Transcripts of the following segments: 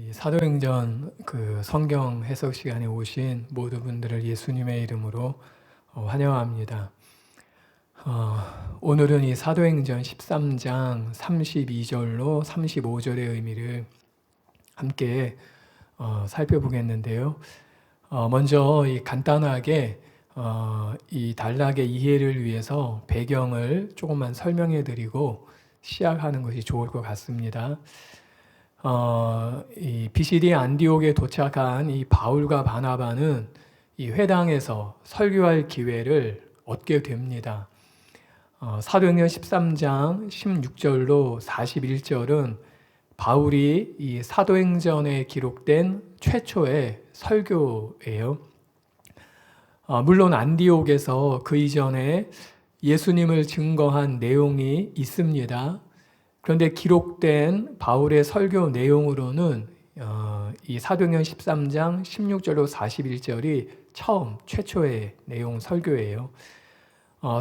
이 사도행전 성경 해석 시간에 오신 모든 분들을 예수님의 이름으로 환영합니다. 오늘은 이 사도행전 13장 32절로 35절의 의미를 함께 살펴보겠는데요. 먼저 간단하게 이 단락의 이해를 위해서 배경을 조금만 설명해 드리고 시작하는 것이 좋을 것 같습니다. 이 BCD 안디옥에 도착한 이 바울과 바나바는 이 회당에서 설교할 기회를 얻게 됩니다. 사도행전 13장 16절로 41절은 바울이 이 사도행전에 기록된 최초의 설교예요. 물론 안디옥에서 그 이전에 예수님을 증거한 내용이 있습니다. 그런데 기록된 바울의 설교 내용으로는 이 사도행전 13장 16절로 41절이 최초의 내용 설교예요.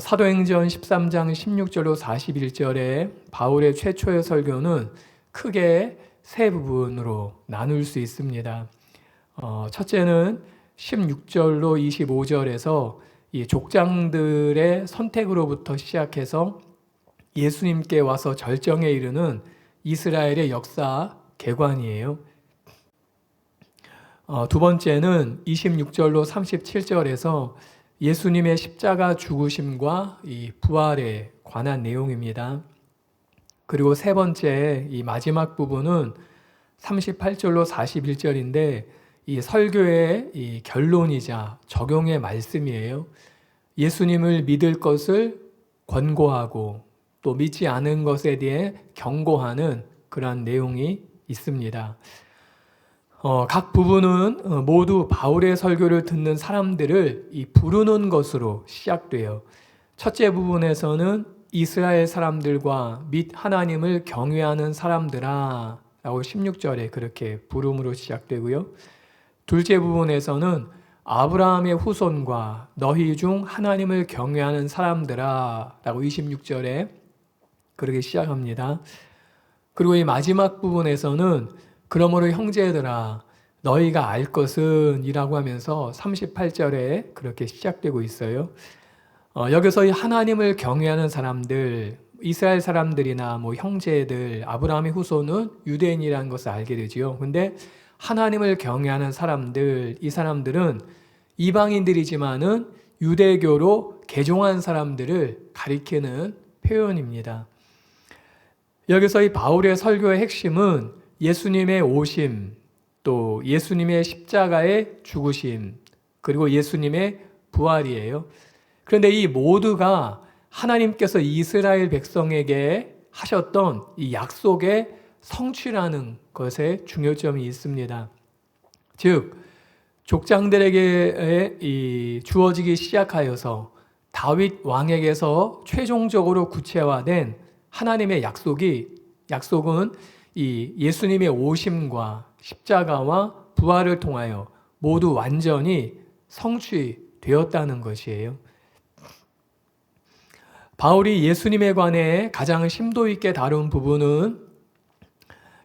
사도행전 13장 16절로 41절에 바울의 최초의 설교는 크게 세 부분으로 나눌 수 있습니다. 첫째는 16절로 25절에서 이 족장들의 선택으로부터 시작해서 예수님께 와서 절정에 이르는 이스라엘의 역사 개관이에요. 두 번째는 26절로 37절에서 예수님의 십자가 죽으심과 이 부활에 관한 내용입니다. 그리고 세 번째 이 마지막 부분은 38절로 41절인데 이 설교의 이 결론이자 적용의 말씀이에요. 예수님을 믿을 것을 권고하고 또 믿지 않은 것에 대해 경고하는 그러한 내용이 있습니다. 각 부분은 모두 바울의 설교를 듣는 사람들을 부르는 것으로 시작돼요. 첫째 부분에서는 이스라엘 사람들과 및 하나님을 경외하는 사람들아 라고 16절에 그렇게 부름으로 시작되고요. 둘째 부분에서는 아브라함의 후손과 너희 중 하나님을 경외하는 사람들아 라고 26절에 그렇게 시작합니다. 그리고 이 마지막 부분에서는 그러므로 형제들아 너희가 알 것은 이라고 하면서 38절에 그렇게 시작되고 있어요. 여기서 이 하나님을 경외하는 사람들, 이스라엘 사람들이나 형제들, 아브라함의 후손은 유대인이라는 것을 알게 되지요. 근데 하나님을 경외하는 사람들, 이 사람들은 이방인들이지만은 유대교로 개종한 사람들을 가리키는 표현입니다. 여기서 이 바울의 설교의 핵심은 예수님의 오심, 또 예수님의 십자가의 죽으심, 그리고 예수님의 부활이에요. 그런데 이 모두가 하나님께서 이스라엘 백성에게 하셨던 이 약속의 성취라는 것에 중요점이 있습니다. 즉, 족장들에게 주어지기 시작하여서 다윗 왕에게서 최종적으로 구체화된 하나님의 약속은 이 예수님의 오심과 십자가와 부활을 통하여 모두 완전히 성취되었다는 것이에요. 바울이 예수님에 관해 가장 심도 있게 다룬 부분은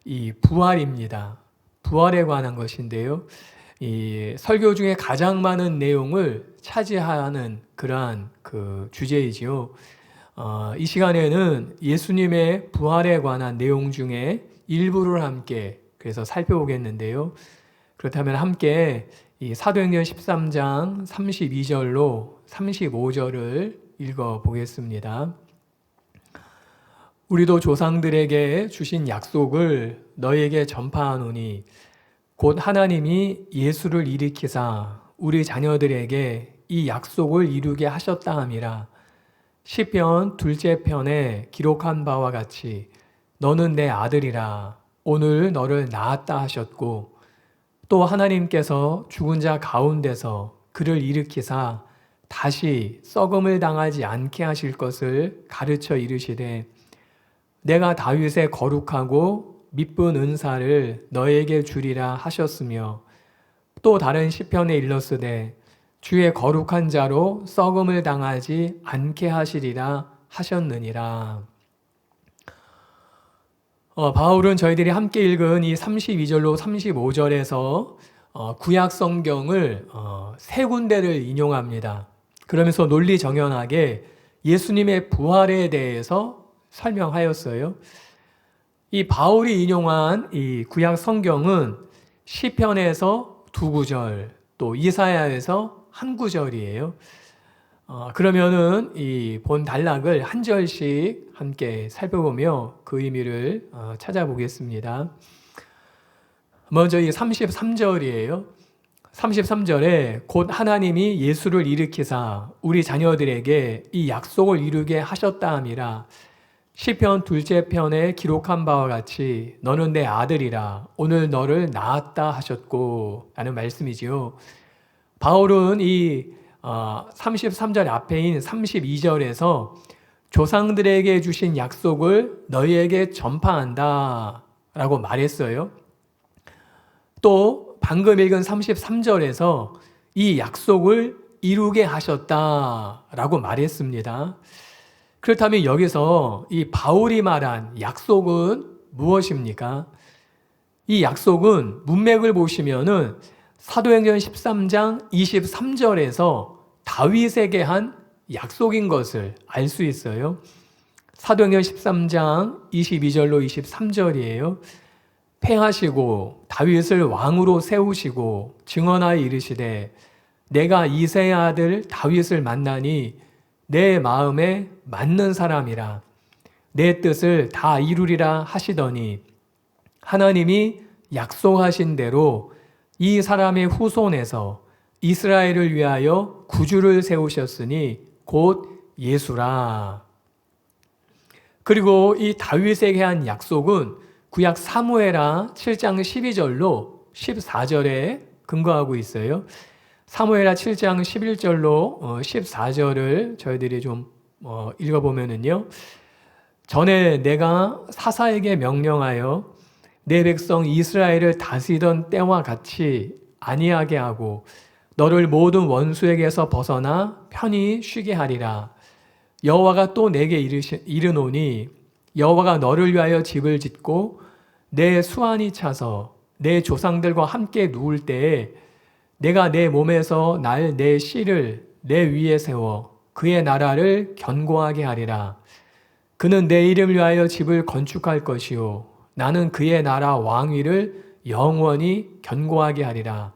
이 부활입니다. 부활에 관한 것인데요. 이 설교 중에 가장 많은 내용을 차지하는 그러한 주제이지요. 이 시간에는 예수님의 부활에 관한 내용 중에 일부를 함께 그래서 살펴보겠는데요. 그렇다면 함께 이 사도행전 13장 32절로 35절을 읽어보겠습니다. 우리도 조상들에게 주신 약속을 너희에게 전파하노니 곧 하나님이 예수를 일으키사 우리 자녀들에게 이 약속을 이루게 하셨다 함이라. 시편 2째 편에 기록한 바와 같이 너는 내 아들이라 오늘 너를 낳았다 하셨고 또 하나님께서 죽은 자 가운데서 그를 일으키사 다시 썩음을 당하지 않게 하실 것을 가르쳐 이르시되 내가 다윗의 거룩하고 미쁜 은사를 너에게 주리라 하셨으며 또 다른 시편에 일렀으되 주의 거룩한 자로 썩음을 당하지 않게 하시리라 하셨느니라. 바울은 저희들이 함께 읽은 이 32절로 35절에서 구약 성경을 세 군데를 인용합니다. 그러면서 논리정연하게 예수님의 부활에 대해서 설명하였어요. 이 바울이 인용한 이 구약 성경은 시편에서 2구절, 또 이사야에서 1구절이에요. 그러면은 이 본 단락을 한 절씩 함께 살펴보며 그 의미를 찾아보겠습니다. 먼저 이 33절이에요. 33절에 곧 하나님이 예수를 일으키사 우리 자녀들에게 이 약속을 이루게 하셨다 함이라. 시편 2째 편에 기록한 바와 같이 너는 내 아들이라 오늘 너를 낳았다 하셨고 라는 말씀이지요. 바울은 이 33절 앞에인 32절에서 조상들에게 주신 약속을 너희에게 전파한다 라고 말했어요. 또 방금 읽은 33절에서 이 약속을 이루게 하셨다 라고 말했습니다. 그렇다면 여기서 이 바울이 말한 약속은 무엇입니까? 이 약속은 문맥을 보시면은 사도행전 13장 23절에서 다윗에게 한 약속인 것을 알 수 있어요. 사도행전 13장 22절로 23절이에요. 패하시고 다윗을 왕으로 세우시고 증언하여 이르시되 내가 이새의 아들 다윗을 만나니 내 마음에 맞는 사람이라 내 뜻을 다 이루리라 하시더니 하나님이 약속하신 대로 이 사람의 후손에서 이스라엘을 위하여 구주를 세우셨으니 곧 예수라. 그리고 이 다윗에게 한 약속은 구약 사무엘하 7장 12절로 14절에 근거하고 있어요. 사무엘하 7장 11절로 14절을 저희들이 좀 읽어보면은요. 전에 내가 사사에게 명령하여 내 백성 이스라엘을 다스리던 때와 같이 아니하게 하고 너를 모든 원수에게서 벗어나 편히 쉬게 하리라. 여호와가 또 내게 이르노니 여호와가 너를 위하여 집을 짓고 내 수완이 차서 내 조상들과 함께 누울 때에 내가 내 몸에서 날 내 씨를 내 위에 세워 그의 나라를 견고하게 하리라. 그는 내 이름을 위하여 집을 건축할 것이요 나는 그의 나라 왕위를 영원히 견고하게 하리라.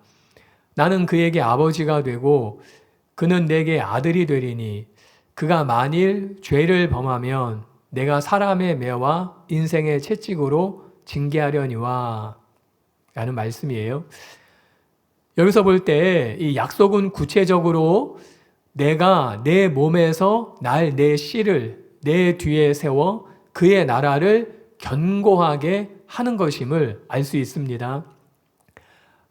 나는 그에게 아버지가 되고 그는 내게 아들이 되리니 그가 만일 죄를 범하면 내가 사람의 매와 인생의 채찍으로 징계하려니와 라는 말씀이에요. 여기서 볼 때 이 약속은 구체적으로 내가 내 몸에서 날 내 씨를 내 뒤에 세워 그의 나라를 견고하게 하는 것임을 알 수 있습니다.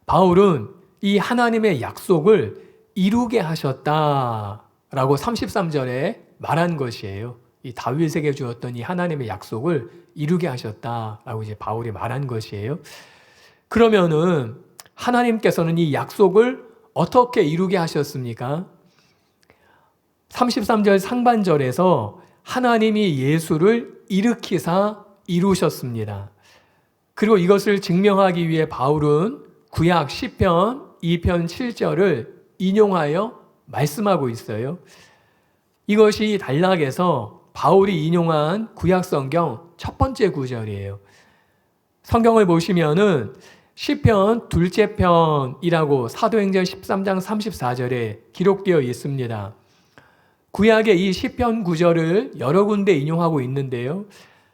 바울은 이 하나님의 약속을 이루게 하셨다라고 33절에 말한 것이에요. 이 다윗에게 주었던 이 하나님의 약속을 이루게 하셨다라고 이제 바울이 말한 것이에요. 그러면은 하나님께서는 이 약속을 어떻게 이루게 하셨습니까? 33절 상반절에서 하나님이 예수를 일으키사 이루셨습니다. 그리고 이것을 증명하기 위해 바울은 구약 시편 2편 7절을 인용하여 말씀하고 있어요. 이것이 단락에서 바울이 인용한 구약 성경 첫 번째 구절이에요. 성경을 보시면은 시편 2째 편이라고 사도행전 13장 34절에 기록되어 있습니다. 구약의 이 시편 구절을 여러 군데 인용하고 있는데요.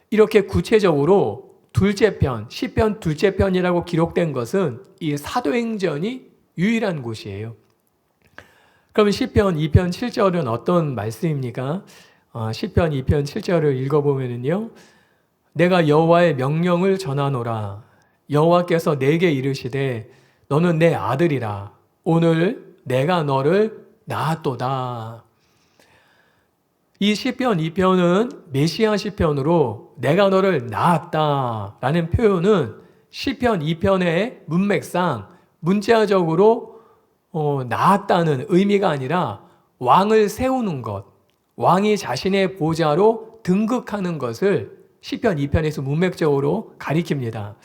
이렇게 구체적으로 둘째 편, 시편 2째 편이라고 기록된 것은 이 사도행전이 유일한 곳이에요. 그럼 시편 2편 7절은 어떤 말씀입니까? 시편 2편 7절을 읽어보면요. 내가 여호와의 명령을 전하노라. 여호와께서 내게 이르시되 너는 내 아들이라. 오늘 내가 너를 낳았도다. 이 시편 2편은 메시아 시편으로 내가 너를 낳았다라는 표현은 시편 2편의 문맥상 문자적으로 낳았다는 의미가 아니라 왕을 세우는 것, 왕이 자신의 보좌로 등극하는 것을 시편 2편에서 문맥적으로 가리킵니다.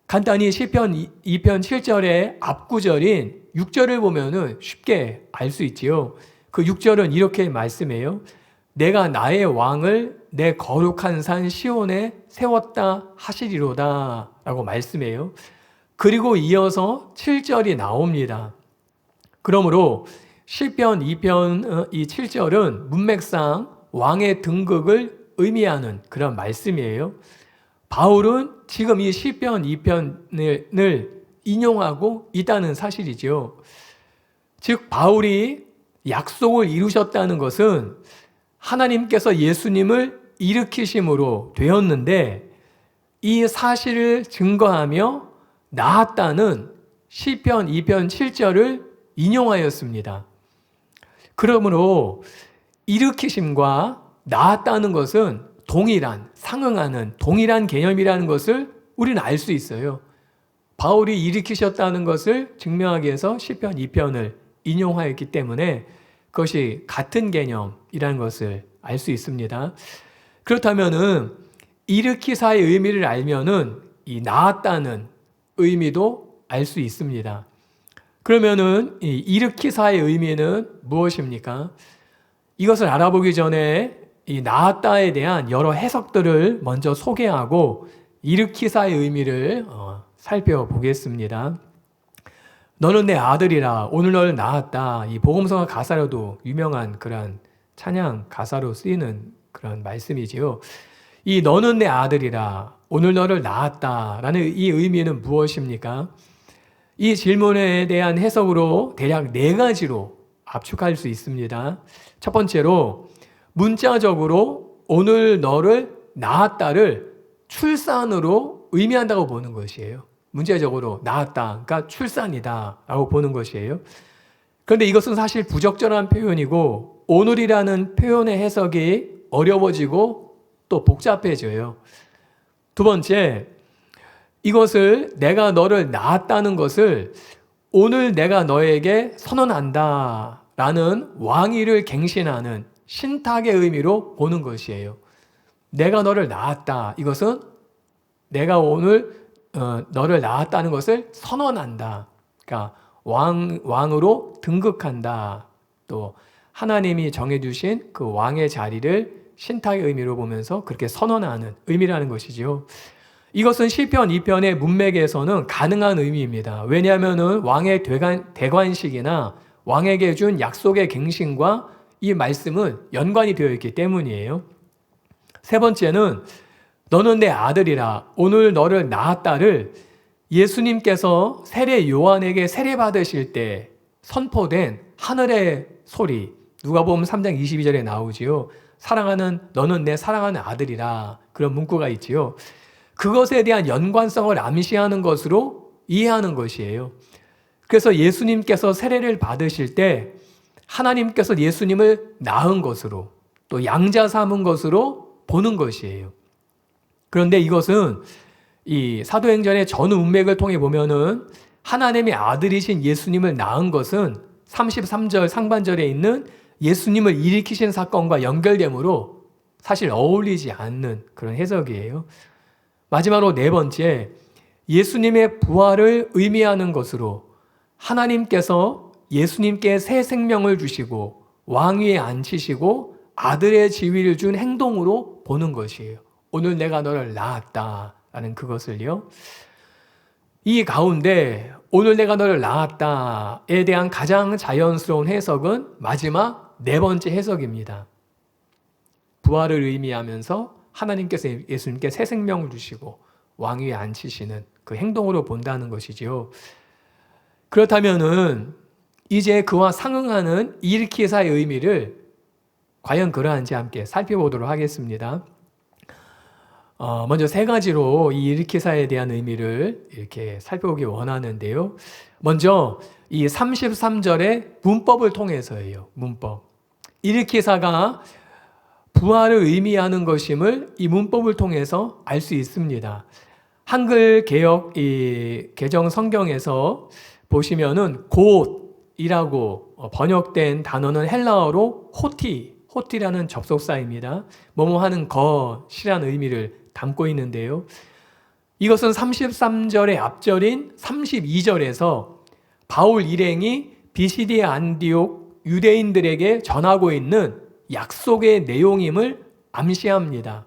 간단히 시편 2편 7절의 앞구절인 6절을 보면은 쉽게 알 수 있지요. 그 6절은 이렇게 말씀해요. 내가 나의 왕을 내 거룩한 산 시온에 세웠다 하시리로다 라고 말씀해요. 그리고 이어서 7절이 나옵니다. 그러므로 시편 2편 이 7절은 문맥상 왕의 등극을 의미하는 그런 말씀이에요. 바울은 지금 이 시편 2편을 인용하고 있다는 사실이죠. 즉 바울이 약속을 이루셨다는 것은 하나님께서 예수님을 일으키심으로 되었는데 이 사실을 증거하며 나았다는 시편 2편 7절을 인용하였습니다. 그러므로 일으키심과 나았다는 것은 상응하는 동일한 개념이라는 것을 우리는 알 수 있어요. 바울이 일으키셨다는 것을 증명하기 위해서 시편 2편을 인용하였기 때문에 그것이 같은 개념이라는 것을 알 수 있습니다. 그렇다면은 일으키사의 의미를 알면은 이 나았다는 의미도 알 수 있습니다. 그러면은 이 일으키사의 의미는 무엇입니까? 이것을 알아보기 전에 이 나았다에 대한 여러 해석들을 먼저 소개하고 일으키사의 의미를 살펴보겠습니다. 너는 내 아들이라 오늘 너를 낳았다. 이 복음서 가사로도 유명한 그런 찬양 가사로 쓰이는 그런 말씀이지요. 이 너는 내 아들이라 오늘 너를 낳았다라는 이 의미는 무엇입니까? 이 질문에 대한 해석으로 대략 4가지로 압축할 수 있습니다. 첫 번째로 문자적으로 오늘 너를 낳았다를 출산으로 의미한다고 보는 것이에요. 문자적으로 낳았다, 그러니까 출산이다 라고 보는 것이에요. 그런데 이것은 사실 부적절한 표현이고 오늘이라는 표현의 해석이 어려워지고 또 복잡해져요. 두 번째, 이것을 내가 너를 낳았다는 것을 오늘 내가 너에게 선언한다 라는 왕위를 갱신하는 신탁의 의미로 보는 것이에요. 내가 너를 낳았다. 이것은 내가 오늘 너를 낳았다는 것을 선언한다. 그러니까 왕으로 등극한다. 또 하나님이 정해주신 그 왕의 자리를 신탁의 의미로 보면서 그렇게 선언하는 의미라는 것이죠. 이것은 시편 2편의 문맥에서는 가능한 의미입니다. 왜냐하면 왕의 대관식이나 왕에게 준 약속의 갱신과 이 말씀은 연관이 되어 있기 때문이에요. 세 번째는 너는 내 아들이라 오늘 너를 낳았다를 예수님께서 세례 요한에게 세례 받으실 때 선포된 하늘의 소리, 누가복음 3장 22절에 나오지요. 사랑하는 너는 내 사랑하는 아들이라 그런 문구가 있지요. 그것에 대한 연관성을 암시하는 것으로 이해하는 것이에요. 그래서 예수님께서 세례를 받으실 때 하나님께서 예수님을 낳은 것으로 또 양자 삼은 것으로 보는 것이에요. 그런데 이것은 이 사도행전의 전후 문맥을 통해 보면은 하나님의 아들이신 예수님을 낳은 것은 33절 상반절에 있는 예수님을 일으키신 사건과 연결되므로 사실 어울리지 않는 그런 해석이에요. 마지막으로 네 번째, 예수님의 부활을 의미하는 것으로 하나님께서 예수님께 새 생명을 주시고 왕위에 앉히시고 아들의 지위를 준 행동으로 보는 것이에요. 오늘 내가 너를 낳았다라는 그것을요. 이 가운데 오늘 내가 너를 낳았다에 대한 가장 자연스러운 해석은 마지막 네 번째 해석입니다. 부활을 의미하면서 하나님께서 예수님께 새 생명을 주시고 왕위에 앉히시는 그 행동으로 본다는 것이지요. 그렇다면은 이제 그와 상응하는 일으키사의 의미를 과연 그러한지 함께 살펴보도록 하겠습니다. 먼저 3가지로 이 일으키사에 대한 의미를 이렇게 살펴보기 원하는데요. 먼저 이 33절의 문법을 통해서예요. 문법. 일으키사가 부활을 의미하는 것임을 이 문법을 통해서 알 수 있습니다. 한글 개역 이 개정 성경에서 보시면은 곧이라고 번역된 단어는 헬라어로 호티 호티라는 접속사입니다. 뭐뭐 하는 것이라는 의미를 담고 있는데요. 이것은 33절의 앞절인 32절에서 바울 일행이 비시디아 안디옥 유대인들에게 전하고 있는 약속의 내용임을 암시합니다.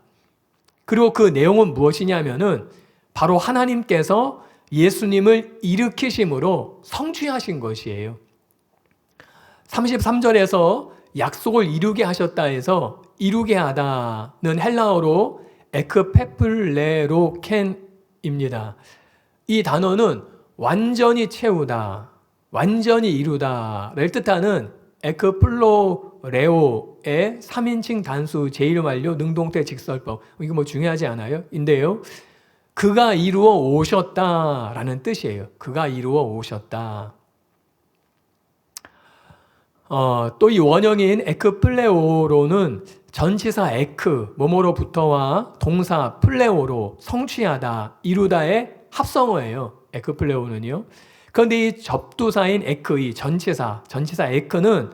그리고 그 내용은 무엇이냐면은 바로 하나님께서 예수님을 일으키심으로 성취하신 것이에요. 33절에서 약속을 이루게 하셨다 해서 이루게 하다는 헬라어로 에크페플레로켄입니다. 이 단어는 완전히 채우다, 완전히 이루다를 뜻하는 에크플로레오의 3인칭 단수 제1완료 능동태 직설법, 이거 뭐 중요하지 않아요? 인데요, 그가 이루어 오셨다라는 뜻이에요. 그가 이루어 오셨다. 또 이 원형인 에크플레오로는 전치사 에크, 뭐뭐로부터와 동사 플레오로 성취하다, 이루다의 합성어예요. 에크플레오는요. 그런데 이 접두사인 에크, 이 전치사 에크는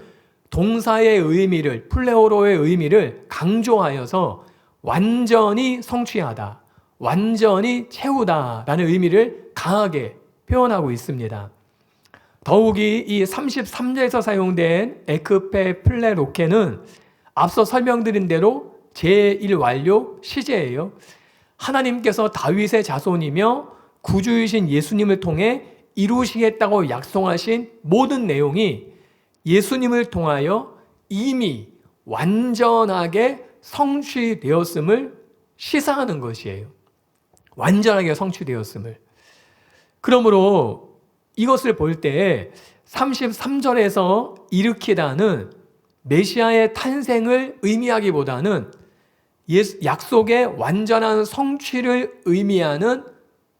동사의 의미를, 플레오로의 의미를 강조하여서 완전히 성취하다, 완전히 채우다라는 의미를 강하게 표현하고 있습니다. 더욱이 이 33절에서 사용된 에크페플레로케는 앞서 설명드린 대로 제1완료 시제예요. 하나님께서 다윗의 자손이며 구주이신 예수님을 통해 이루시겠다고 약속하신 모든 내용이 예수님을 통하여 이미 완전하게 성취되었음을 시사하는 것이에요. 완전하게 성취되었음을. 그러므로 이것을 볼 때 33절에서 일으키다는 메시아의 탄생을 의미하기보다는 약속의 완전한 성취를 의미하는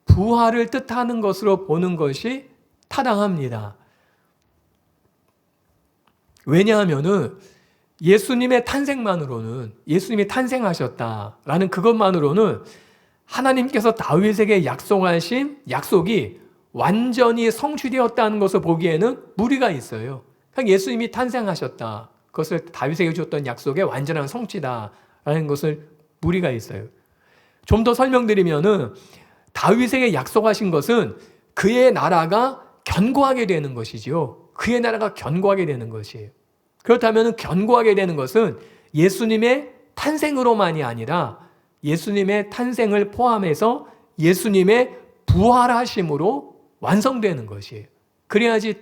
부활을 뜻하는 것으로 보는 것이 타당합니다. 왜냐하면은 예수님의 탄생만으로는, 예수님이 탄생하셨다라는 그것만으로는 하나님께서 다윗에게 약속하신 약속이 완전히 성취되었다는 것을 보기에는 무리가 있어요. 그냥 예수님이 탄생하셨다, 그것을 다윗에게 줬던 약속의 완전한 성취다라는 것을 무리가 있어요. 좀 더 설명드리면은 다윗에게 약속하신 것은 그의 나라가 견고하게 되는 것이지요. 그의 나라가 견고하게 되는 것이에요. 그렇다면 견고하게 되는 것은 예수님의 탄생으로만이 아니라 예수님의 탄생을 포함해서 예수님의 부활하심으로 완성되는 것이에요. 그래야지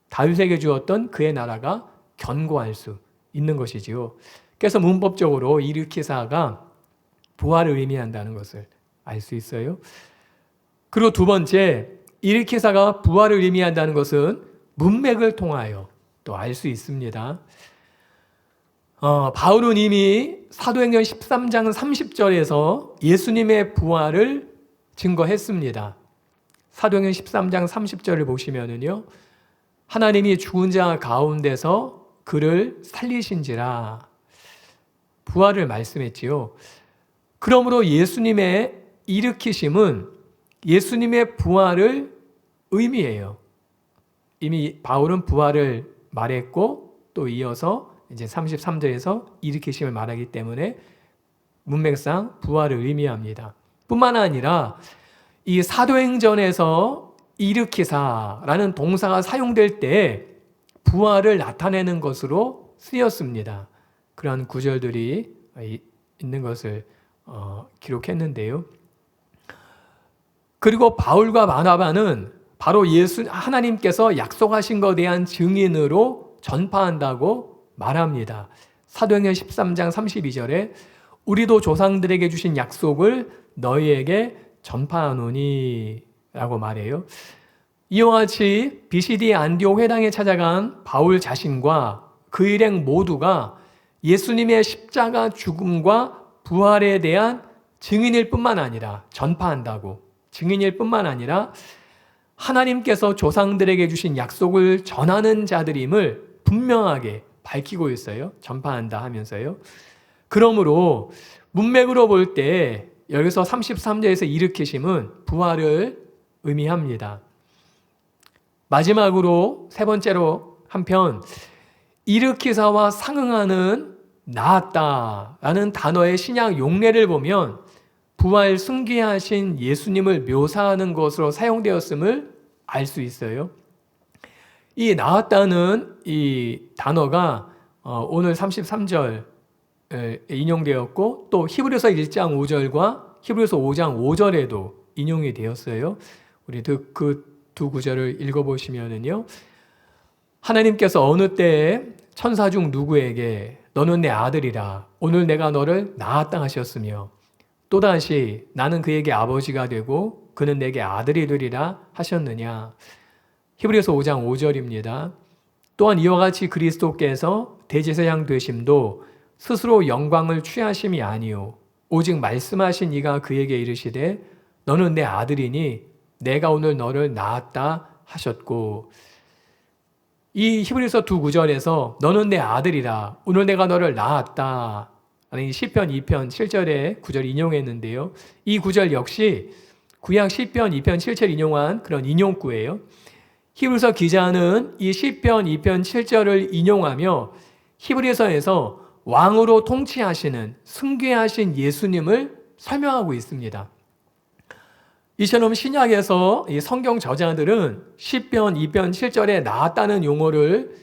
다윗에게 주었던 그의 나라가 견고할 수 있는 것이지요. 그래서 문법적으로 일으키사가 부활을 의미한다는 것을 알 수 있어요. 그리고 두 번째, 일으키사가 부활을 의미한다는 것은 문맥을 통하여 또 알 수 있습니다. 바울은 이미 사도행전 13장 30절에서 예수님의 부활을 증거했습니다. 사도행전 13장 30절을 보시면은요, 하나님이 죽은 자 가운데서 그를 살리신지라 부활을 말씀했지요. 그러므로 예수님의 일으키심은 예수님의 부활을 의미해요. 이미 바울은 부활을 말했고 또 이어서 이제 33절에서 일으키심을 말하기 때문에 문맥상 부활을 의미합니다. 뿐만 아니라 이 사도행전에서 일으키사라는 동사가 사용될 때 부활을 나타내는 것으로 쓰였습니다. 그러한 구절들이 있는 것을 기록했는데요. 그리고 바울과 바나바는 바로 하나님께서 약속하신 것에 대한 증인으로 전파한다고 말합니다. 사도행전 13장 32절에 우리도 조상들에게 주신 약속을 너희에게 전파하노니 라고 말해요. 이와 같이 비시디 안디옥 회당에 찾아간 바울 자신과 그 일행 모두가 예수님의 십자가 죽음과 부활에 대한 증인일 뿐만 아니라 전파한다고, 증인일 뿐만 아니라 하나님께서 조상들에게 주신 약속을 전하는 자들임을 분명하게 밝히고 있어요. 전파한다 하면서요. 그러므로 문맥으로 볼 때 여기서 33절에서 일으키심은 부활을 의미합니다. 마지막으로 세 번째로 한편 일으키사와 상응하는 나았다라는 단어의 신약 용례를 보면 부활 승귀하신 예수님을 묘사하는 것으로 사용되었음을 알 수 있어요. 이 나았다는 이 단어가 오늘 33절 인용되었고 또 히브리서 1장 5절과 히브리서 5장 5절에도 인용이 되었어요. 우리 그 두 구절을 읽어보시면은요. 하나님께서 어느 때에 천사 중 누구에게 너는 내 아들이라 오늘 내가 너를 낳았다 하셨으며 또다시 나는 그에게 아버지가 되고 그는 내게 아들이 되리라 하셨느냐. 히브리서 5장 5절입니다. 또한 이와 같이 그리스도께서 대제사장 되심도 스스로 영광을 취하심이 아니요 오직 말씀하신 이가 그에게 이르시되 너는 내 아들이니 내가 오늘 너를 낳았다 하셨고 이 히브리서 두 구절에서 너는 내 아들이라 오늘 내가 너를 낳았다 아니 시편 2편 7절에 구절 인용했는데요. 이 구절 역시 구약 시편 2편 7절 인용한 그런 인용구예요. 히브리서 기자는 이 시편 2편 7절을 인용하며 히브리서에서 왕으로 통치하시는 승귀하신 예수님을 설명하고 있습니다. 이처럼 신약에서 이 성경 저자들은 시편 2편 7절에 나았다는 용어를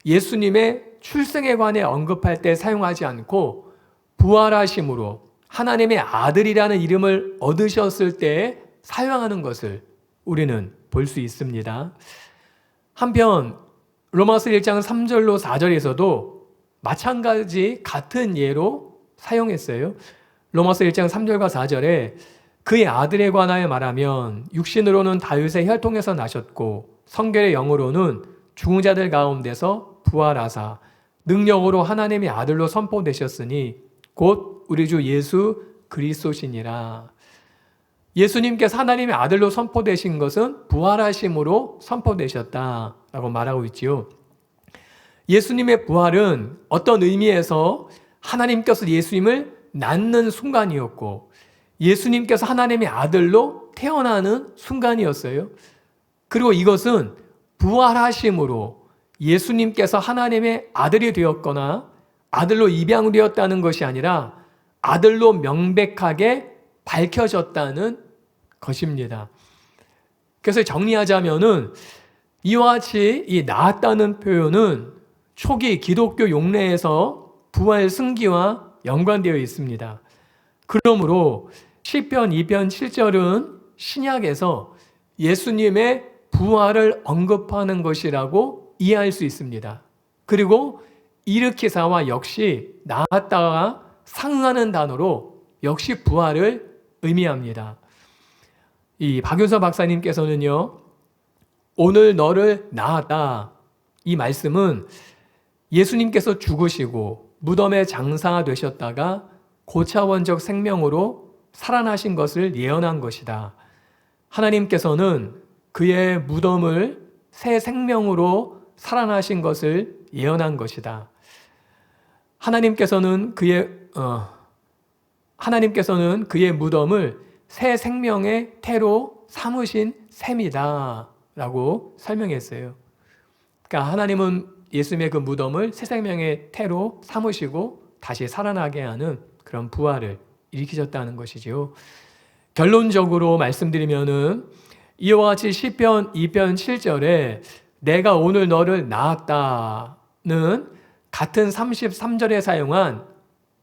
예수님의 출생에 관해 언급할 때 사용하지 않고 부활하심으로 하나님의 아들이라는 이름을 얻으셨을 때 사용하는 것을 우리는 볼 수 있습니다. 한편 로마서 1장 3절로 4절에서도 마찬가지 같은 예로 사용했어요. 로마서 1장 3절과 4절에 그의 아들에 관하여 말하면 육신으로는 다윗의 혈통에서 나셨고 성결의 영으로는 죽은 자들 가운데서 부활하사 능력으로 하나님의 아들로 선포되셨으니 곧 우리 주 예수 그리스도시니라. 예수님께서 하나님의 아들로 선포되신 것은 부활하심으로 선포되셨다라고 말하고 있지요. 예수님의 부활은 어떤 의미에서 하나님께서 예수님을 낳는 순간이었고 예수님께서 하나님의 아들로 태어나는 순간이었어요. 그리고 이것은 부활하심으로 예수님께서 하나님의 아들이 되었거나 아들로 입양되었다는 것이 아니라 아들로 명백하게 밝혀졌다는 것입니다. 그래서 정리하자면은 이와 같이 이 낳았다는 표현은 초기 기독교 용례에서 부활 승기와 연관되어 있습니다. 그러므로 시편 2편 7절은 신약에서 예수님의 부활을 언급하는 것이라고 이해할 수 있습니다. 그리고 일으키사와 역시 낳았다가 상응하는 단어로 역시 부활을 의미합니다. 이 박윤서 박사님께서는요, 오늘 너를 낳았다. 이 말씀은 예수님께서 죽으시고 무덤에 장사되셨다가 고차원적 생명으로 살아나신 것을 예언한 것이다. 하나님께서는 그의 무덤을 새 생명으로 살아나신 것을 예언한 것이다. 하나님께서는 그의 무덤을 새 생명의 태로 삼으신 셈이다 라고 설명했어요. 그러니까 하나님은 예수님의 그 무덤을 새 생명의 태로 삼으시고 다시 살아나게 하는 그런 부활을 일으키셨다는 것이지요. 결론적으로 말씀드리면은 이와 같이 시편 2편 7절에 내가 오늘 너를 낳았다는 같은 33절에 사용한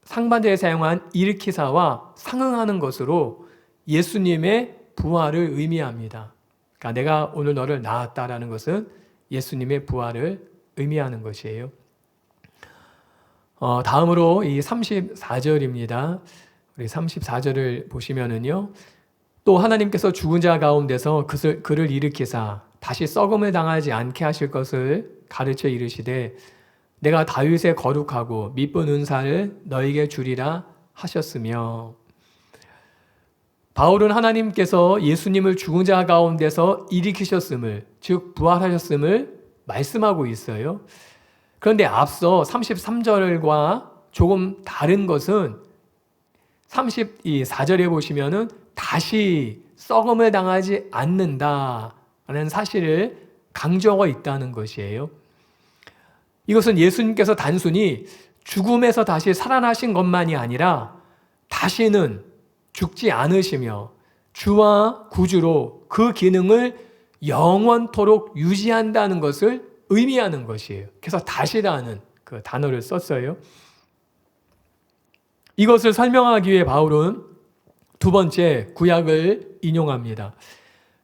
상반절에 사용한 일으키사와 상응하는 것으로 예수님의 부활을 의미합니다. 그러니까 내가 오늘 너를 낳았다라는 것은 예수님의 부활을 의미하는 것이에요. 다음으로 이 34절입니다. 우리 34절을 보시면은요. 또 하나님께서 죽은 자 가운데서 그를 일으키사 다시 썩음을 당하지 않게 하실 것을 가르쳐 이르시되 내가 다윗의 거룩하고 미쁜 은사를 너에게 주리라 하셨으며 바울은 하나님께서 예수님을 죽은 자 가운데서 일으키셨음을 즉 부활하셨음을 말씀하고 있어요. 그런데 앞서 33절과 조금 다른 것은 34절에 보시면은 다시 썩음을 당하지 않는다라는 사실을 강조하고 있다는 것이에요. 이것은 예수님께서 단순히 죽음에서 다시 살아나신 것만이 아니라 다시는 죽지 않으시며 주와 구주로 그 기능을 영원토록 유지한다는 것을 의미하는 것이에요. 그래서 다시라는 그 단어를 썼어요. 이것을 설명하기 위해 바울은 두 번째 구약을 인용합니다.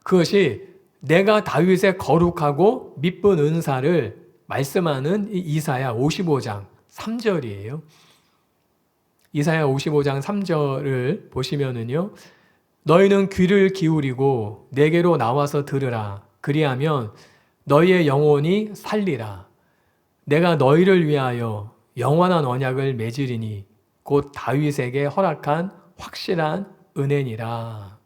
그것이 내가 다윗의 거룩하고 미쁜 은사를 말씀하는 이사야 55장 3절이에요. 이사야 55장 3절을 보시면은요. 너희는 귀를 기울이고 내게로 나와서 들으라. 그리하면 너희의 영혼이 살리라. 내가 너희를 위하여 영원한 언약을 맺으리니 곧 다윗에게 허락한 확실한 은혜니라.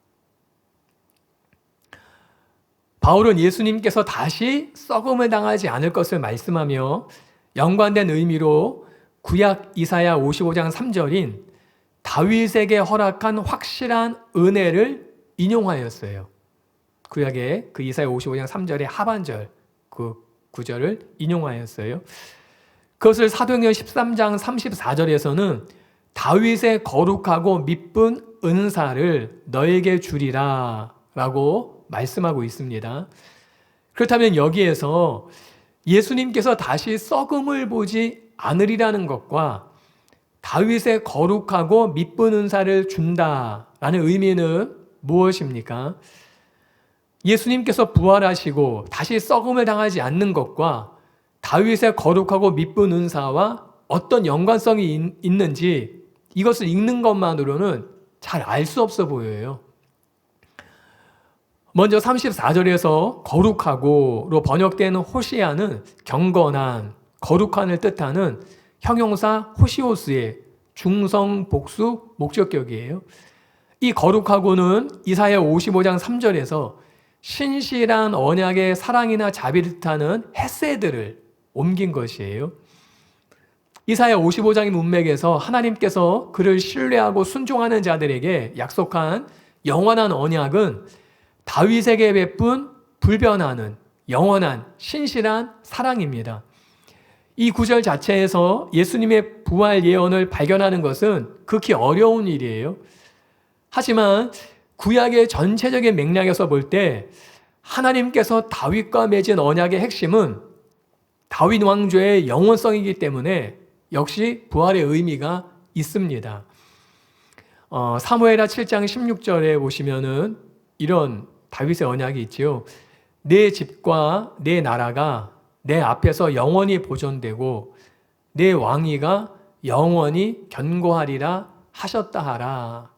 바울은 예수님께서 다시 썩음을 당하지 않을 것을 말씀하며 연관된 의미로 구약 이사야 55장 3절인 다윗에게 허락한 확실한 은혜를 인용하였어요. 구약의 그 이사야 55장 3절의 하반절 그 구절을 인용하였어요. 그것을 사도행전 13장 34절에서는 다윗의 거룩하고 미쁜 은사를 너에게 주리라 라고 말씀하고 있습니다. 그렇다면 여기에서 예수님께서 다시 썩음을 보지 않으리라는 것과 다윗의 거룩하고 미쁜 은사를 준다라는 의미는 무엇입니까? 예수님께서 부활하시고 다시 썩음을 당하지 않는 것과 다윗의 거룩하고 미쁜 은사와 어떤 연관성이 있는지 이것을 읽는 것만으로는 잘 알 수 없어 보여요. 먼저 34절에서 거룩하고로 번역된 호시아는 경건한, 거룩한을 뜻하는 형용사 호시오스의 중성 복수 목적격이에요. 이 거룩하고는 이사야 55장 3절에서 신실한 언약의 사랑이나 자비를 뜻하는 헤세드를 옮긴 것이에요. 이사야 55장의 문맥에서 하나님께서 그를 신뢰하고 순종하는 자들에게 약속한 영원한 언약은 다윗에게 베푼 불변하는 영원한 신실한 사랑입니다. 이 구절 자체에서 예수님의 부활 예언을 발견하는 것은 극히 어려운 일이에요. 하지만 구약의 전체적인 맥락에서 볼 때 하나님께서 다윗과 맺은 언약의 핵심은 다윗 왕조의 영원성이기 때문에 역시 부활의 의미가 있습니다. 사무엘하 7장 16절에 보시면은 이런 다윗의 언약이 있지요. 내 집과 내 나라가 내 앞에서 영원히 보존되고 내 왕위가 영원히 견고하리라 하셨다 하라.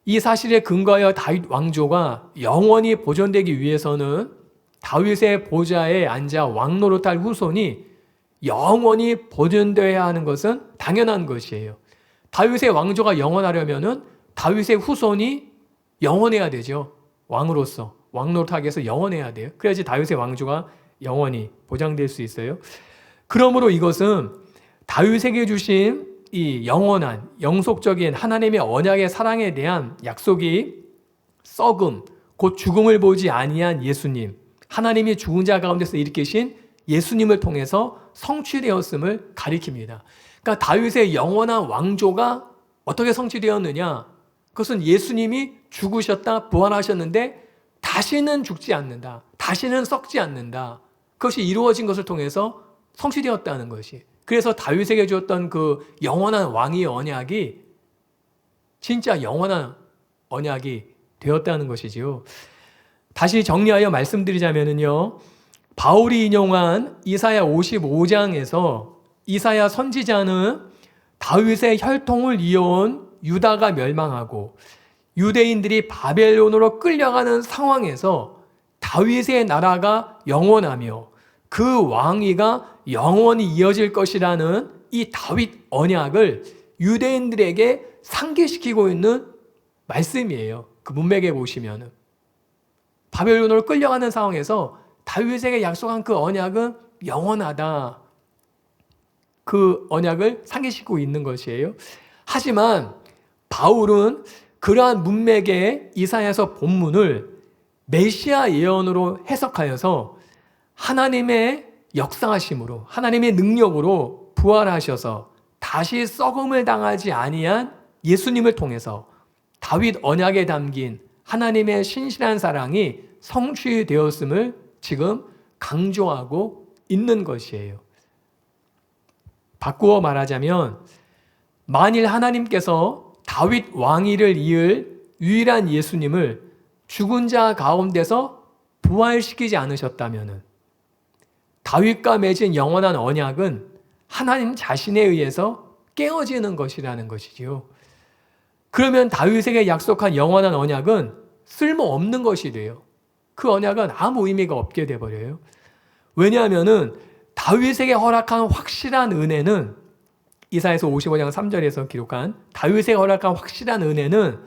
이 사실에 근거하여 다윗 왕조가 영원히 보존되기 위해서는 다윗의 보좌에 앉아 왕노릇할 후손이 영원히 보존되어야 하는 것은 당연한 것이에요. 다윗의 왕조가 영원하려면은 다윗의 후손이 영원해야 되죠. 왕으로서 왕노릇하기 위해서 영원해야 돼요. 그래야지 다윗의 왕조가 영원히 보장될 수 있어요. 그러므로 이것은 다윗에게 주신 이 영원한 영속적인 하나님의 언약의 사랑에 대한 약속이 썩음 곧 죽음을 보지 아니한 예수님, 하나님이 죽은 자 가운데서 일으키신 예수님을 통해서 성취되었음을 가리킵니다. 그러니까 다윗의 영원한 왕조가 어떻게 성취되었느냐? 그것은 예수님이 죽으셨다, 부활하셨는데 다시는 죽지 않는다, 다시는 썩지 않는다. 그것이 이루어진 것을 통해서 성취되었다는 것이. 그래서 다윗에게 주었던 그 영원한 왕의 언약이 진짜 영원한 언약이 되었다는 것이지요. 다시 정리하여 말씀드리자면요. 바울이 인용한 이사야 55장에서 이사야 선지자는 다윗의 혈통을 이어온 유다가 멸망하고 유대인들이 바벨론으로 끌려가는 상황에서 다윗의 나라가 영원하며 그 왕위가 영원히 이어질 것이라는 이 다윗 언약을 유대인들에게 상기시키고 있는 말씀이에요. 그 문맥에 보시면은 바벨론으로 끌려가는 상황에서 다윗에게 약속한 그 언약은 영원하다. 그 언약을 상기시키고 있는 것이에요. 하지만 바울은 그러한 문맥의 이사야서 본문을 메시아 예언으로 해석하여서 하나님의 역사하심으로 하나님의 능력으로 부활하셔서 다시 썩음을 당하지 아니한 예수님을 통해서 다윗 언약에 담긴 하나님의 신실한 사랑이 성취되었음을 지금 강조하고 있는 것이에요. 바꾸어 말하자면 만일 하나님께서 다윗 왕위를 이을 유일한 예수님을 죽은 자 가운데서 부활시키지 않으셨다면 다윗과 맺은 영원한 언약은 하나님 자신에 의해서 깨어지는 것이라는 것이지요. 그러면 다윗에게 약속한 영원한 언약은 쓸모없는 것이 돼요. 그 언약은 아무 의미가 없게 돼버려요. 왜냐하면 다윗에게 허락한 확실한 은혜는 이사야서 55장 3절에서 기록한 다윗에게 허락한 확실한 은혜는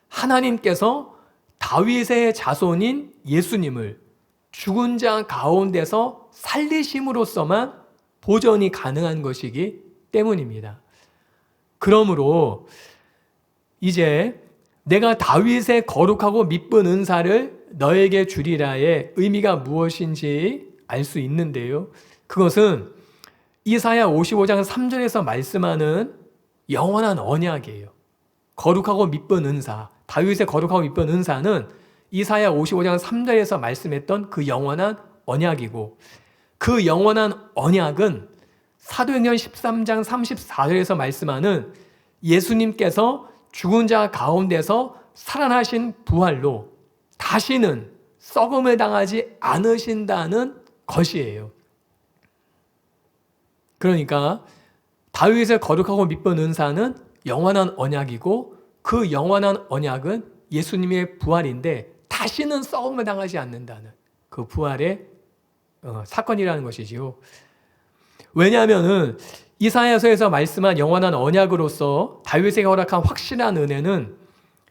하나님께서 다윗의 자손인 예수님을 죽은 자 가운데서 살리심으로써만 보전이 가능한 것이기 때문입니다. 그러므로 이제 내가 다윗의 거룩하고 미쁜 은사를 너에게 주리라의 의미가 무엇인지 알 수 있는데요. 그것은 이사야 55장 3절에서 말씀하는 영원한 언약이에요. 거룩하고 미쁜 은사, 다윗의 거룩하고 미쁜 은사는 이사야 55장 3절에서 말씀했던 그 영원한 언약이고, 그 영원한 언약은 사도행전 13장 34절에서 말씀하는 예수님께서 죽은 자 가운데서 살아나신 부활로 다시는 썩음을 당하지 않으신다는 것이에요. 그러니까 다윗의 거룩하고 미쁜 은사는 영원한 언약이고, 그 영원한 언약은 예수님의 부활인데 다시는 썩음을 당하지 않는다는 그 부활의 사건이라는 것이지요. 왜냐하면 이사야서에서 말씀한 영원한 언약으로서 다윗에게 허락한 확실한 은혜는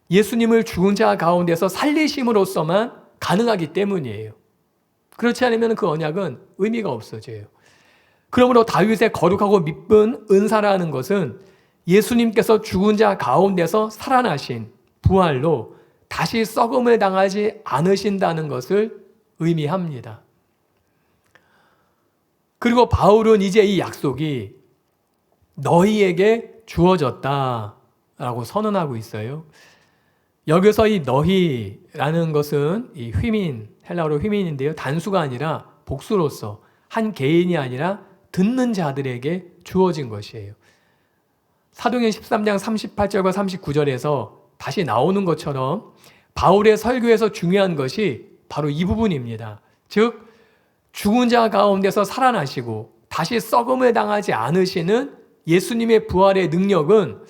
예수님을 죽은 자 가운데서 살리심으로써만 가능하기 때문이에요. 그렇지 않으면 그 언약은 의미가 없어져요. 그러므로 다윗의 거룩하고 미쁜 은사라는 것은 예수님께서 죽은 자 가운데서 살아나신 부활로 다시 썩음을 당하지 않으신다는 것을 의미합니다. 그리고 바울은 이제 이 약속이 너희에게 주어졌다라고 선언하고 있어요. 여기서 이 너희라는 것은 이 휘민, 헬라어로 휘민인데요. 단수가 아니라 복수로서 한 개인이 아니라 듣는 자들에게 주어진 것이에요. 사도행전 13장 38절과 39절에서 다시 나오는 것처럼 바울의 설교에서 중요한 것이 바로 이 부분입니다. 즉 죽은 자 가운데서 살아나시고 다시 썩음을 당하지 않으시는 예수님의 부활의 능력은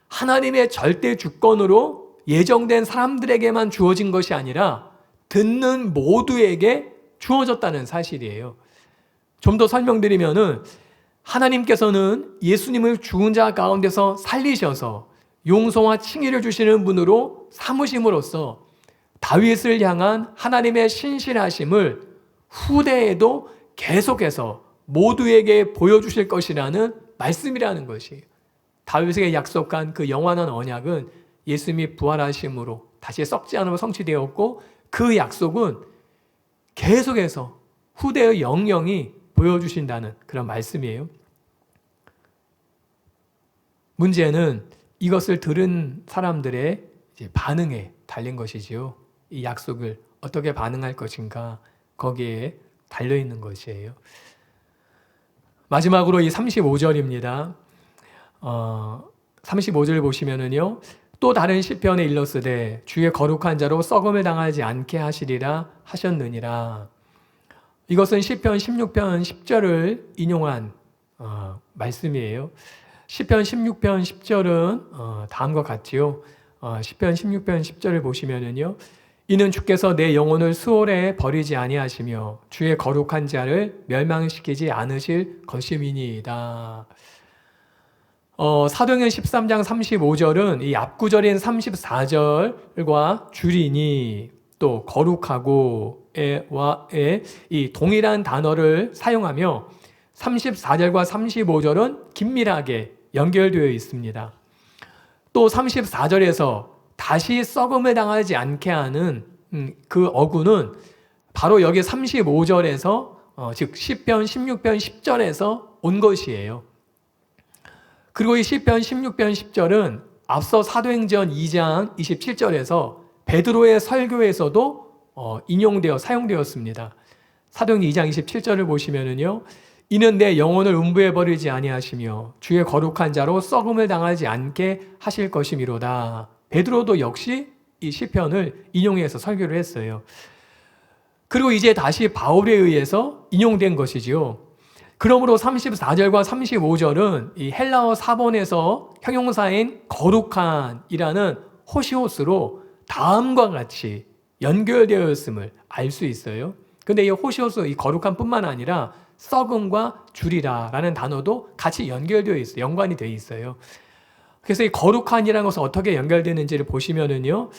하나님의 절대 주권으로 예정된 사람들에게만 주어진 것이 아니라 듣는 모두에게 주어졌다는 사실이에요. 좀 더 설명드리면은 하나님께서는 예수님을 죽은 자 가운데서 살리셔서 용서와 칭의를 주시는 분으로 삼으심으로써 다윗을 향한 하나님의 신실하심을 후대에도 계속해서 모두에게 보여주실 것이라는 말씀이라는 것이에요. 다윗에게 약속한 그 영원한 언약은 예수님이 부활하심으로 다시 썩지 않으로 성취되었고, 그 약속은 계속해서 후대의 영영이 보여주신다는 그런 말씀이에요. 문제는 이것을 들은 사람들의 이제 반응에 달린 것이지요. 이 약속을 어떻게 반응할 것인가, 거기에 달려있는 것이에요. 마지막으로 이 35절입니다. 35절 보시면은요, 또 다른 시편에 일렀으되 주의 거룩한 자로 썩음을 당하지 않게 하시리라 하셨느니라. 이것은 시편 16편 10절을 인용한 말씀이에요. 시편 16편 10절은 다음과 같지요. 시편 16편 10절을 보시면은요, 이는 주께서 내 영혼을 수월에 버리지 아니하시며 주의 거룩한 자를 멸망시키지 않으실 것임이니이다. 사도행전 13장 35절은 이 앞구절인 34절과 줄이니 또 거룩하고의 이 동일한 단어를 사용하며 34절과 35절은 긴밀하게 연결되어 있습니다. 또 34절에서 다시 썩음을 당하지 않게 하는 그 어구는 바로 여기 35절에서 즉 시편 16편 10절에서 온 것이에요. 그리고 이 시편 16편 10절은 앞서 사도행전 2장 27절에서 베드로의 설교에서도 인용되어 사용되었습니다. 사도행전 2장 27절을 보시면은요. 이는 내 영혼을 음부에 버리지 아니하시며 주의 거룩한 자로 썩음을 당하지 않게 하실 것이미로다. 베드로도 역시 이 시편을 인용해서 설교를 했어요. 그리고 이제 다시 바울에 의해서 인용된 것이지요. 그러므로 34절과 35절은 이 헬라어 사본에서 형용사인 거룩한이라는 호시오스로 다음과 같이 연결되어 있음을 알 수 있어요. 근데 이 호시오스, 이 거룩한뿐만 아니라 썩음과 주리라라는 단어도 같이 연결되어 있어요. 연관이 되어 있어요. 그래서 이 거룩한이라는 것은 어떻게 연결되는지를 보시면은요.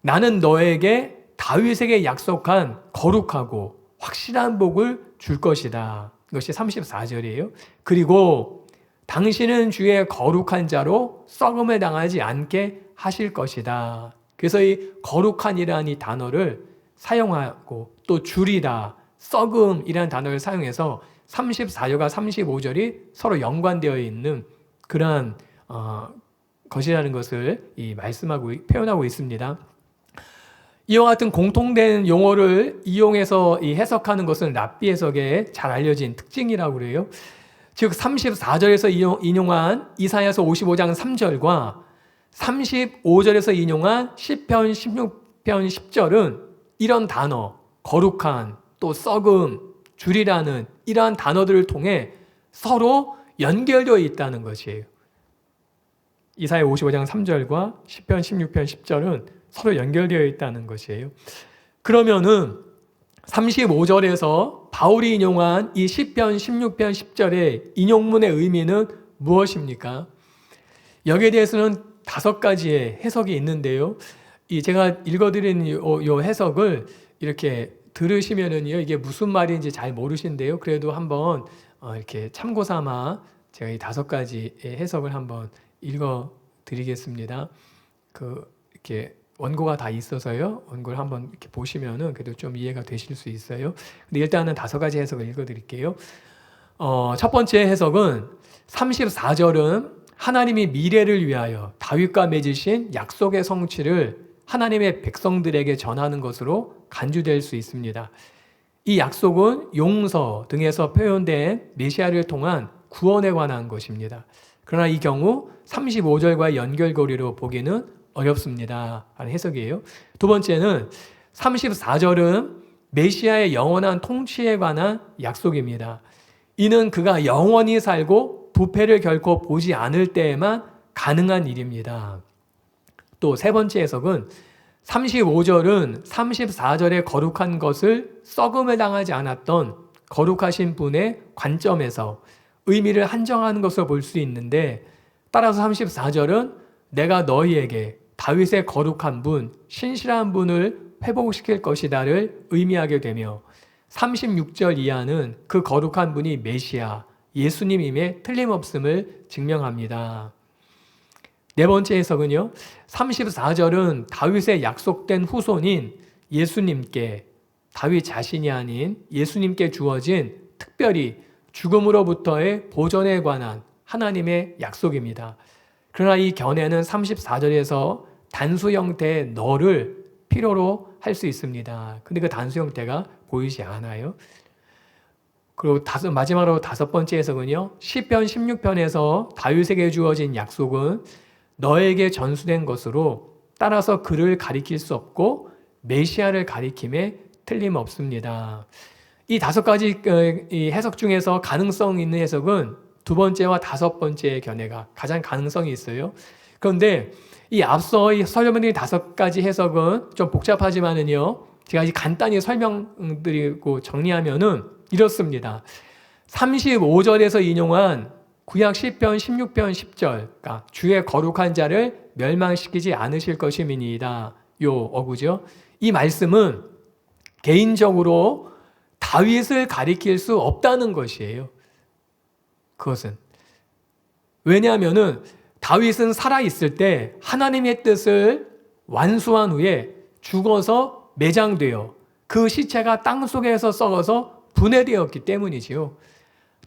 나는 너에게 다윗에게 약속한 거룩하고 확실한 복을 줄 것이다. 이것이 34절이에요. 그리고 당신은 주의 거룩한 자로 썩음을 당하지 않게 하실 것이다. 그래서 이 거룩한이라는 이 단어를 사용하고 또 주리다, 썩음이라는 단어를 사용해서 34절과 35절이 서로 연관되어 있는 그러한 것이라는 것을 말씀하고 표현하고 있습니다. 이와 같은 공통된 용어를 이용해서 해석하는 것은 랍비 해석의 잘 알려진 특징이라고 그래요. 즉 34절에서 인용한 이사야서 55장 3절과 35절에서 인용한 시편 16편 10절은 이런 단어, 거룩한, 또 썩음, 주리라는 이러한 단어들을 통해 서로 연결되어 있다는 것이에요. 이사야 55장 3절과 시편 16편 10절은 서로 연결되어 있다는 것이에요. 그러면은 35절에서 바울이 인용한 이 시편 16편 10절의 인용문의 의미는 무엇입니까? 여기에 대해서는 5가지의 해석이 있는데요. 제가 읽어드린 이 해석을 이렇게 들으시면은요, 이게 무슨 말인지 잘 모르신데요. 그래도 한번 이렇게 참고 삼아 제가 이 5가지의 해석을 한번 읽어드리겠습니다. 이렇게 원고가 다 있어서요. 원고를 한번 이렇게 보시면은 그래도 좀 이해가 되실 수 있어요. 근데 일단은 5가지 해석을 읽어드릴게요. 첫 번째 해석은 34절은 하나님이 미래를 위하여 다윗과 맺으신 약속의 성취를 하나님의 백성들에게 전하는 것으로 간주될 수 있습니다. 이 약속은 용서 등에서 표현된 메시아를 통한 구원에 관한 것입니다. 그러나 이 경우 35절과의 연결고리로 보기는 어렵습니다. 하는 해석이에요. 두 번째는 34절은 메시아의 영원한 통치에 관한 약속입니다. 이는 그가 영원히 살고 부패를 결코 보지 않을 때에만 가능한 일입니다. 또 세 번째 해석은 35절은 34절의 거룩한 것을 썩음을 당하지 않았던 거룩하신 분의 관점에서 의미를 한정하는 것으로 볼 수 있는데, 따라서 34절은 내가 너희에게 다윗의 거룩한 분, 신실한 분을 회복시킬 것이다를 의미하게 되며 36절 이하는 그 거룩한 분이 메시아, 예수님임에 틀림없음을 증명합니다. 네 번째 해석은요. 34절은 다윗의 약속된 후손인 예수님께, 다윗 자신이 아닌 예수님께 주어진 특별히 죽음으로부터의 보존에 관한 하나님의 약속입니다. 그러나 이 견해는 34절에서 단수 형태의 너를 필요로 할 수 있습니다. 근데 그 단수 형태가 보이지 않아요. 그리고 마지막으로 5번째 해석은요. 시편 16편에서 다윗에게 주어진 약속은 너에게 전수된 것으로 따라서 그를 가리킬 수 없고 메시아를 가리킴에 틀림없습니다. 이 5가지 이 해석 중에서 가능성 있는 해석은 2번째와 5번째의 견해가 가장 가능성이 있어요. 그런데 이 앞서 이 설명드린 5가지 해석은 좀 복잡하지만은요, 제가 간단히 설명드리고 정리하면은 이렇습니다. 35절에서 인용한 구약 시편 16편 10절, 그러니까 주의 거룩한 자를 멸망시키지 않으실 것임이니이다. 요 어구죠. 이 말씀은 개인적으로 다윗을 가리킬 수 없다는 것이에요. 그것은 왜냐하면은 다윗은 살아있을 때 하나님의 뜻을 완수한 후에 죽어서 매장되어 그 시체가 땅속에서 썩어서 분해되었기 때문이지요.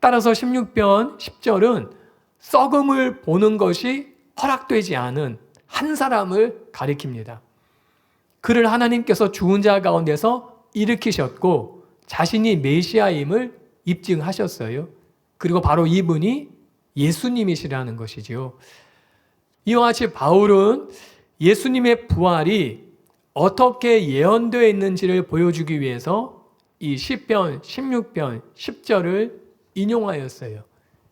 따라서 16편 10절은 썩음을 보는 것이 허락되지 않은 한 사람을 가리킵니다. 그를 하나님께서 죽은 자 가운데서 일으키셨고 자신이 메시아임을 입증하셨어요. 그리고 바로 이분이 예수님이시라는 것이지요. 이와 같이 바울은 예수님의 부활이 어떻게 예언되어 있는지를 보여주기 위해서 이 시편 16편 10절을 인용하였어요.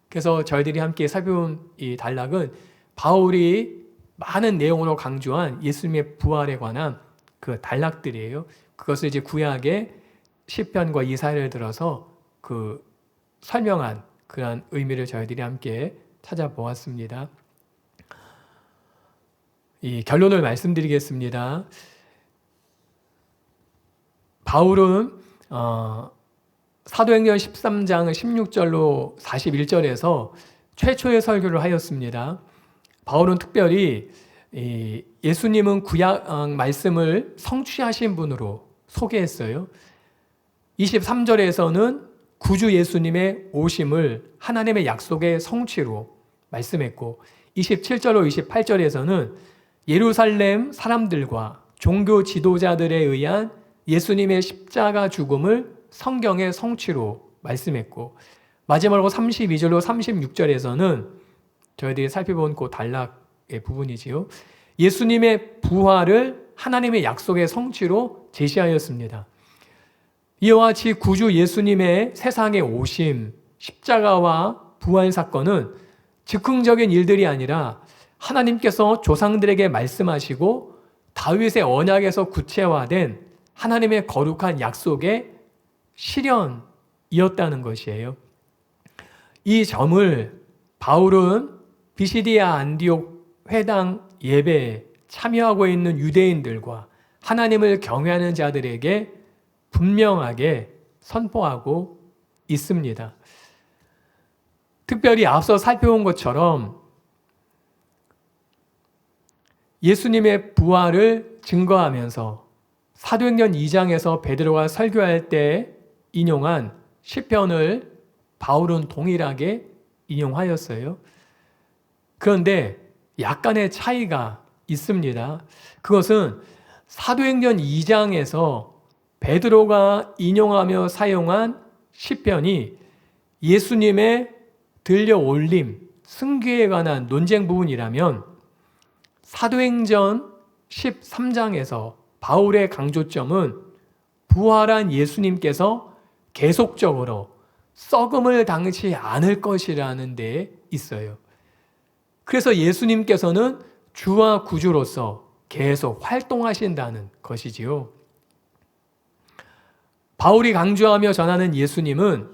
그래서 저희들이 함께 살펴본 이 단락은 바울이 많은 내용으로 강조한 예수님의 부활에 관한 그 단락들이에요. 그것을 이제 구약의 시편과 이사야를 들어서 그 설명한 그러한 의미를 저희들이 함께 찾아보았습니다. 이 결론을 말씀드리겠습니다. 바울은 사도행전 13장 16절로 41절에서 최초의 설교를 하였습니다. 바울은 특별히 예수님은 구약 말씀을 성취하신 분으로 소개했어요. 23절에서는 구주 예수님의 오심을 하나님의 약속의 성취로 말씀했고 27절로 28절에서는 예루살렘 사람들과 종교 지도자들에 의한 예수님의 십자가 죽음을 성경의 성취로 말씀했고 마지막으로 32절로 36절에서는 저희들이 살펴본 그 단락의 부분이지요. 예수님의 부활을 하나님의 약속의 성취로 제시하였습니다. 이와 같이 구주 예수님의 세상에 오심, 십자가와 부활 사건은 즉흥적인 일들이 아니라 하나님께서 조상들에게 말씀하시고 다윗의 언약에서 구체화된 하나님의 거룩한 약속의 실현이었다는 것이에요. 이 점을 바울은 비시디아 안디옥 회당 예배에 참여하고 있는 유대인들과 하나님을 경외하는 자들에게 분명하게 선포하고 있습니다. 특별히 앞서 살펴본 것처럼 예수님의 부활을 증거하면서 사도행전 2장에서 베드로가 설교할 때 인용한 시편을 바울은 동일하게 인용하였어요. 그런데 약간의 차이가 있습니다. 그것은 사도행전 2장에서 베드로가 인용하며 사용한 시편이 예수님의 들려 올림, 승귀에 관한 논쟁 부분이라면 사도행전 13장에서 바울의 강조점은 부활한 예수님께서 계속적으로 썩음을 당치 않을 것이라는 데 있어요. 그래서 예수님께서는 주와 구주로서 계속 활동하신다는 것이지요. 바울이 강조하며 전하는 예수님은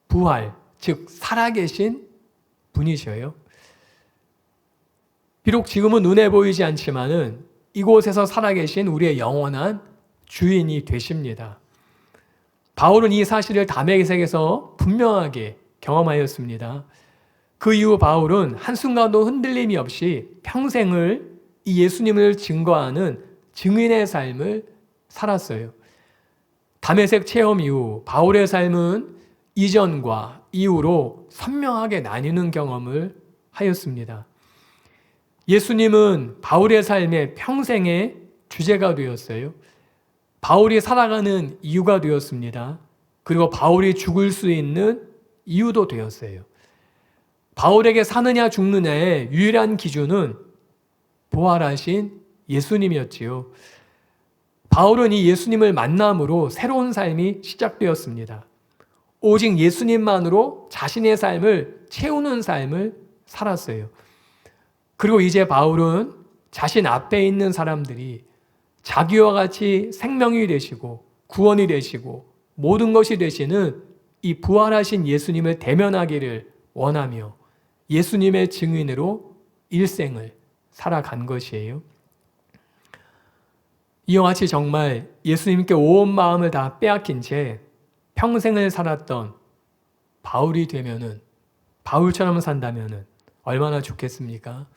부활, 즉 살아계신 분이셔요. 비록 지금은 눈에 보이지 않지만은 이곳에서 살아계신 우리의 영원한 주인이 되십니다. 바울은 이 사실을 다메섹에서 분명하게 경험하였습니다. 그 이후 바울은 한순간도 흔들림이 없이 평생을 이 예수님을 증거하는 증인의 삶을 살았어요. 다메섹 체험 이후 바울의 삶은 이전과 이후로 선명하게 나뉘는 경험을 하였습니다. 예수님은 바울의 삶의 평생의 주제가 되었어요. 바울이 살아가는 이유가 되었습니다. 그리고 바울이 죽을 수 있는 이유도 되었어요. 바울에게 사느냐 죽느냐의 유일한 기준은 부활하신 예수님이었지요. 바울은 이 예수님을 만남으로 새로운 삶이 시작되었습니다. 오직 예수님만으로 자신의 삶을 채우는 삶을 살았어요. 그리고 이제 바울은 자신 앞에 있는 사람들이 자기와 같이 생명이 되시고 구원이 되시고 모든 것이 되시는 이 부활하신 예수님을 대면하기를 원하며 예수님의 증인으로 일생을 살아간 것이에요. 이와 같이 정말 예수님께 온 마음을 다 빼앗긴 채 평생을 살았던 바울이 되면은, 바울처럼 산다면은 얼마나 좋겠습니까?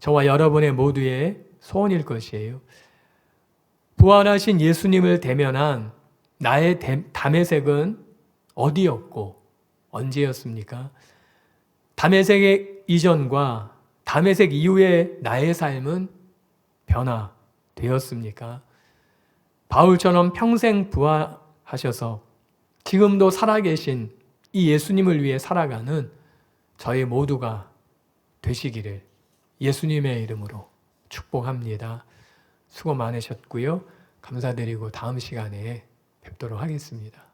저와 여러분의 모두의 소원일 것이에요. 부활하신 예수님을 대면한 나의 다메섹은 어디였고 언제였습니까? 다메섹에 이전과 다메섹 이후의 나의 삶은 변화되었습니까? 바울처럼 평생 부활하셔서 지금도 살아계신 이 예수님을 위해 살아가는 저희 모두가 되시기를 예수님의 이름으로 축복합니다. 수고 많으셨고요. 감사드리고 다음 시간에 뵙도록 하겠습니다.